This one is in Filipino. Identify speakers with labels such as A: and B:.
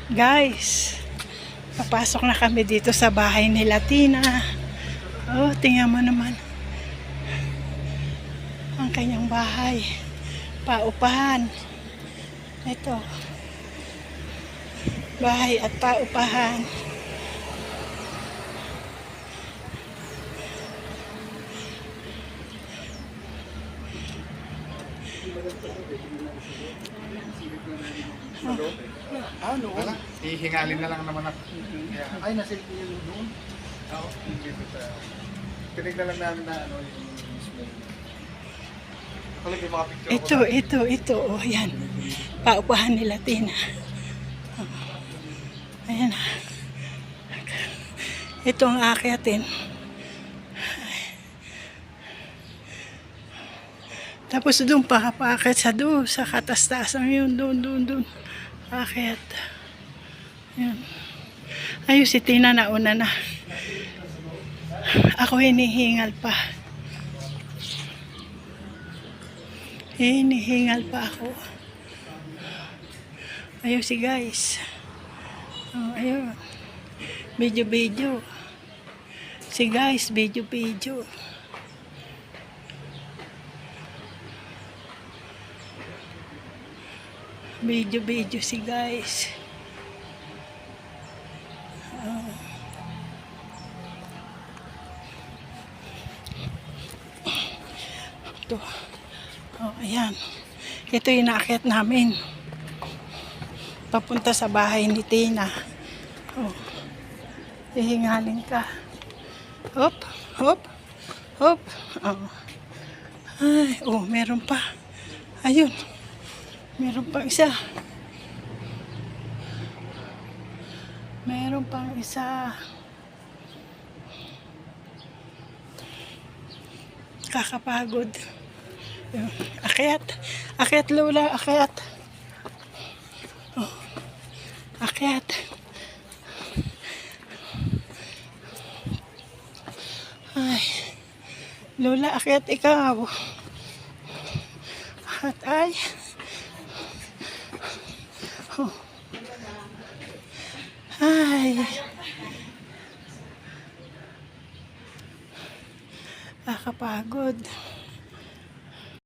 A: Guys, papasok na kami dito sa bahay nila Tina. Oh, tingnan mo naman. Ang kanyang bahay. Paupahan. Ito. Bahay at paupahan.
B: Ano? Hihingalin na lang naman ako. Ay, nasilip niyo doon? Oo. Tinignan lang namin na ano yung smell. Yung mga picture
A: Ito. Oh, yan. Paupahan nila Tina. Oh. Ayan. Ito ang aakyatin. Tapos doon pakapakit sa doon, sa katastasan yun, doon. Akit. Yan. Ayun si Tina nauna na. Ako hinihingal pa. Hinihingal pa ako. Ayun si guys. Oh, ayun. Video. Si guys, video. Video si guys. Ito. Oh, ayan. Ito yung inaakyat namin. Papunta sa bahay ni Tina. Oh. Hihingalin ka. Hop. Oh. Ay, oh, meron pa. Ayun. Meron pang isa. Kakapagod. Akyat Lola, akyat. Oh. Akyat. Ay. Lola, akyat ikaw. At ay. Oh. Ay. Nakakapagod.